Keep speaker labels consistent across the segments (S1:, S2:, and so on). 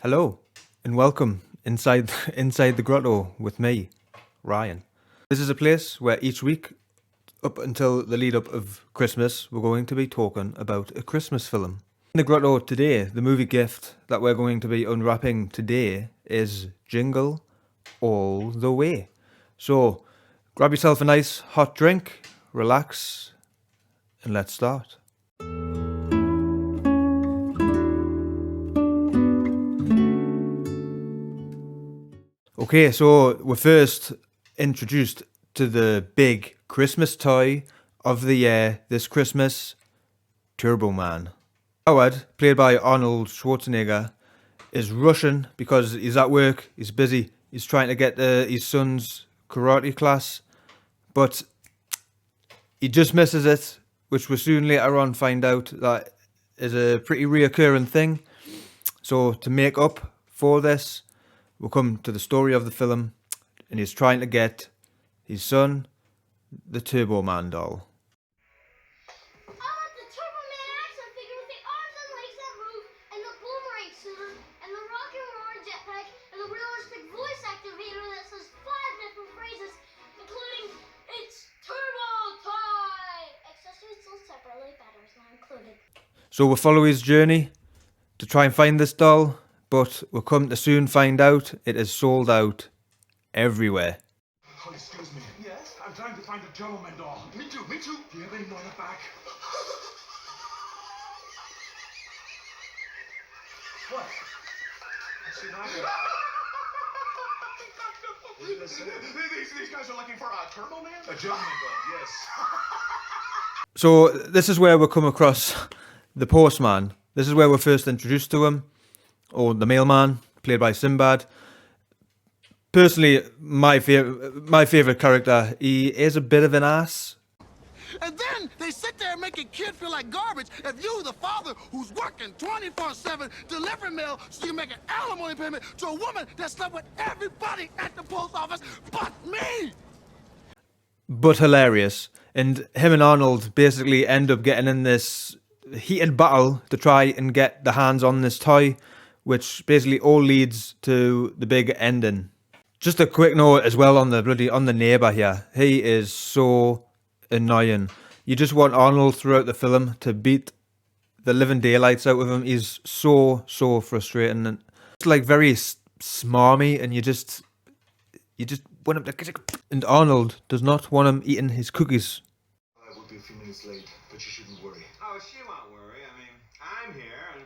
S1: Hello and welcome inside the grotto with me, Ryan. This is a place where each week, up until the lead up of Christmas, we're going to be talking about a Christmas film. In the grotto today, the movie gift that we're going to be unwrapping today is Jingle All the Way. So grab yourself a nice hot drink, relax, and let's start. Okay, so we're first introduced to the big Christmas toy of the year this Christmas, Turbo Man. Howard, played by Arnold Schwarzenegger, is rushing because he's at work, he's busy, he's trying to get his son's karate class, but he just misses it, which we soon later on find out that is a pretty reoccurring thing. So to make up for this, we'll come to the story of the film, and he's trying to get his son the Turbo Man doll.
S2: I want the Turbo Man action figure with the arms and legs that move, and the boomerang suit, and the rock and roll jetpack, and the realistic voice activator that says 5 different phrases, including "It's Turbo Time!" Accessories sold separately, batteries not included.
S1: So we'll follow his journey to try and find this doll, but we'll come to soon find out it is sold out everywhere.
S3: Oh, excuse me. Yes? I'm trying to find the Turbo Man doll. Me too, me too. Do you have any more in the back? What? I see neither. These guys are looking for a Turbo Man? A Turbo Man doll, yes.
S1: So this is where we come across the postman. This is where we're first introduced to him, or the mailman, played by Sinbad. Personally, my favorite character. He is a bit of an ass.
S4: And then they sit there and make a kid feel like garbage if you, the father who's working 24/7, delivering mail so you make an alimony payment to a woman that slept with everybody at the post office but me.
S1: But hilarious. And him and Arnold basically end up getting in this heated battle to try and get the hands on this toy, which basically all leads to the big ending. Just a quick note as well on the neighbour here. He is so annoying. You just want Arnold throughout the film to beat the living daylights out of him. He's so frustrating, and it's like very smarmy, and you just want him to. And Arnold does not want him eating his cookies.
S3: I will be a few minutes late, but you shouldn't worry.
S5: Oh, she won't worry. I mean, I'm here and...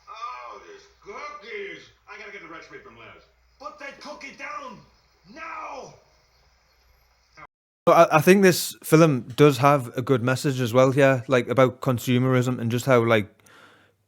S5: Oh, there's cookies! I gotta get the recipe from Liz.
S3: Put that cookie down! Now!
S1: But I think this film does have a good message as well here, like about consumerism and just how like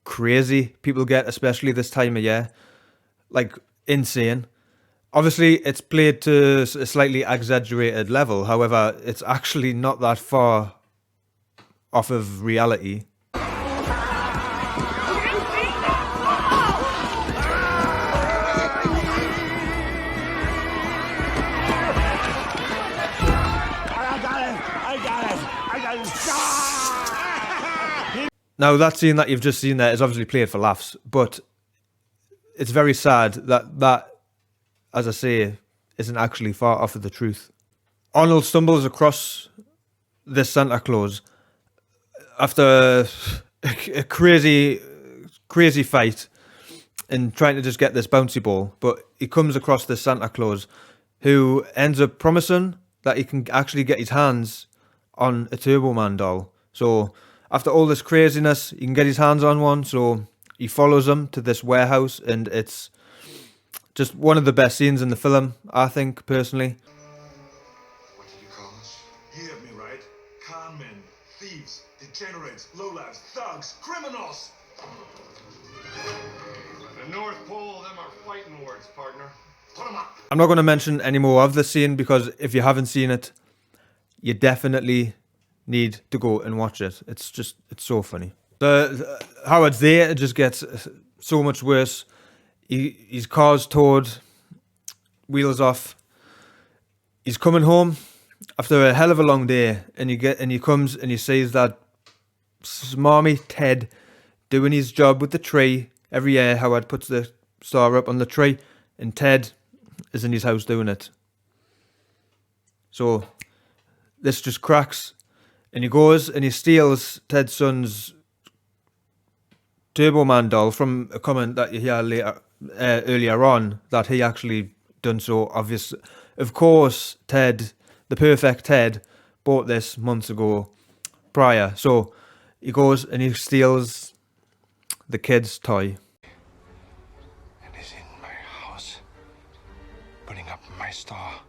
S1: crazy people get, especially this time of year, like insane. Obviously, it's played to a slightly exaggerated level. However, it's actually not that far off of reality. Now, that scene that you've just seen there is obviously played for laughs, but it's very sad that, as I say, isn't actually far off of the truth. Arnold stumbles across this Santa Claus after a crazy fight and trying to just get this bouncy ball, but he comes across this Santa Claus who ends up promising that he can actually get his hands on a Turbo Man doll. So after all this craziness, he can get his hands on one, so he follows him to this warehouse, and it's just one of the best scenes in the film, I think, personally.
S3: What did you call us? You have me right. Con men, thieves, degenerates, lowlifes, thugs, criminals!
S5: The North Pole, them are fighting words, partner.
S3: Put them up!
S1: I'm not going to mention any more of the scene because if you haven't seen it, you definitely need to go and watch it. It's so funny. Howard's there, it just gets so much worse. His car's towed, wheels off. He's coming home after a hell of a long day, and he comes and he sees that smarmy Ted doing his job with the tree, Every year, Howard puts the star up on the tree, and Ted is in his house doing it. So this just cracks, and he goes and he steals Ted's son's Turbo Man doll from a comment that you hear later, earlier on, that he actually done so. Obvious, of course, Ted, the perfect Ted, bought this months ago prior. So he goes and he steals the kid's toy.
S6: And he's in my house, putting up my star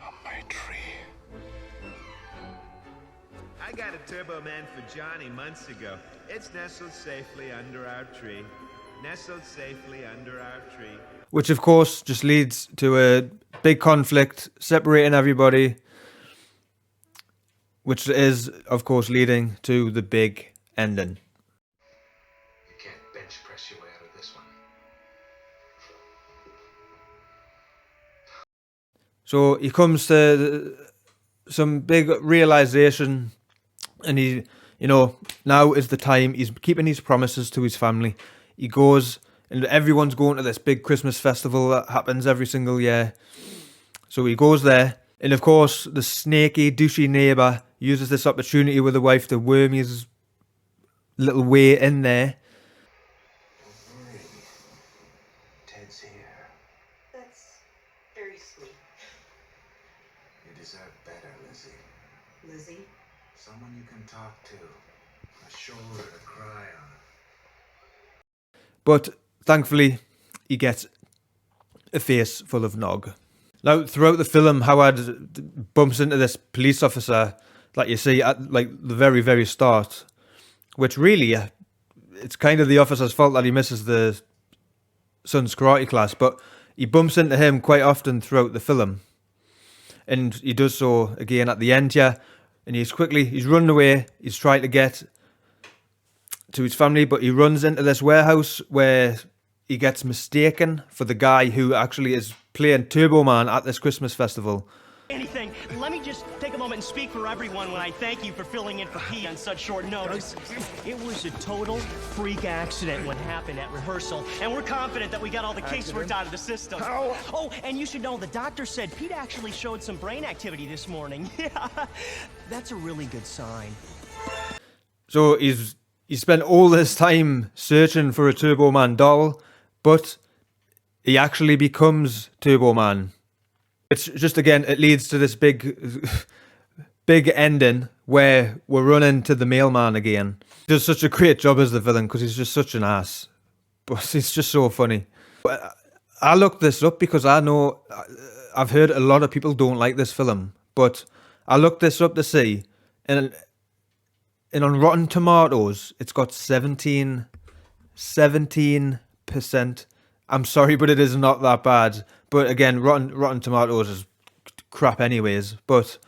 S6: on my tree.
S7: I got a Turbo Man for Johnny months ago. It's nestled safely under our tree. Nestled safely under our tree.
S1: Which, of course, just leads to a big conflict, separating everybody. Which is, of course, leading to the big ending.
S6: You can't bench press your way out of this one.
S1: So he comes to some big realization, and he, now is the time. He's keeping his promises to his family. He goes, and everyone's going to this big Christmas festival that happens every single year. So he goes there, and of course, the snaky, douchey neighbour uses this opportunity with the wife to worm his little way in there.
S6: Don't worry. Ted's here.
S8: That's very sweet.
S6: You deserve better, Lizzie.
S8: Lizzie?
S6: Someone you can talk to. A shoulder to cry on.
S1: But thankfully, he gets a face full of nog. Now, throughout the film, Howard bumps into this police officer that you see at the very, very start, which really, it's kind of the officer's fault that he misses the son's karate class, but he bumps into him quite often throughout the film. And he does so again at the end here, and he's running away, he's trying to get to his family, but he runs into this warehouse where he gets mistaken for the guy who actually is playing Turbo Man at this Christmas festival.
S9: Anything. Let me just take a moment and speak for everyone when I thank you for filling in for P on such short notice. It was a total freak accident what happened at rehearsal, and we're confident that we got all the kinks worked out of the system. Oh, and you should know the doctor said Pete actually showed some brain activity this morning. Yeah, that's a really good sign.
S1: So he spent all this time searching for a Turbo Man doll, but he actually becomes Turbo Man. It's just, again, it leads to this big ending where we're running to the mailman again. He does such a great job as the villain because he's just such an ass. But he's just so funny. I looked this up because I know I've heard a lot of people don't like this film. But I looked this up to see. And on Rotten Tomatoes, it's got 17%. I'm sorry, but it is not that bad. But again, Rotten Tomatoes is crap anyways. But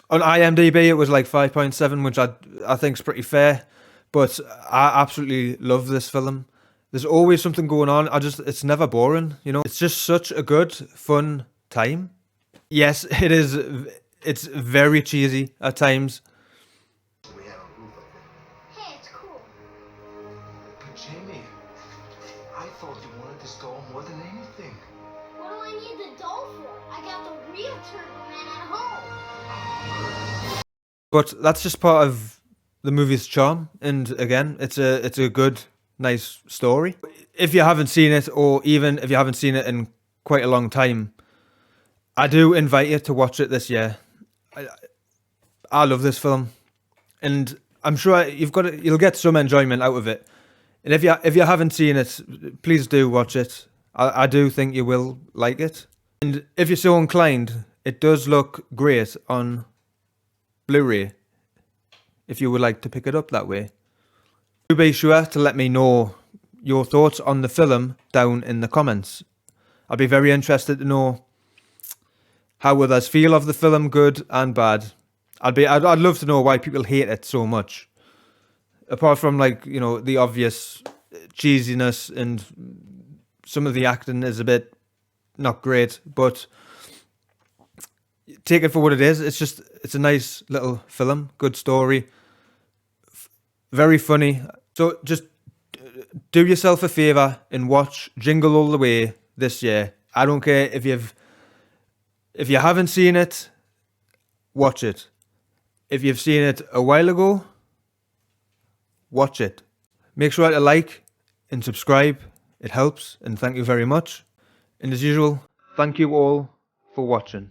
S1: on IMDb, it was like 5.7, which I think is pretty fair. But I absolutely love this film. There's always something going on. It's never boring, It's just such a good, fun time. Yes, it is. It's very cheesy at times.
S2: Hey, it's cool.
S6: But Jamie, I thought you wanted this doll more than anything.
S2: What do I need the doll for? I got the real Turbo Man at home.
S1: But that's just part of the movie's charm. And again, it's a good, nice story. If you haven't seen it, or even if you haven't seen it in quite a long time, I do invite you to watch it this year. I love this film, and I'm sure you'll get some enjoyment out of it. And if you haven't seen it, please do watch it. I do think you will like it. And if you're so inclined, it does look great on Blu-ray, if you would like to pick it up that way. Do be sure to let me know your thoughts on the film down in the comments. I'd be very interested to know how others feel of the film, good and bad. I'd love to know why people hate it so much. Apart from the obvious cheesiness, and some of the acting is a bit not great, but take it for what it is. It's a nice little film, good story, very funny. So just do yourself a favour and watch Jingle All the Way this year. I don't care if you haven't seen it, watch it. If you've seen it a while ago, watch it. Make sure to like and subscribe. It helps, and thank you very much. And as usual, thank you all for watching.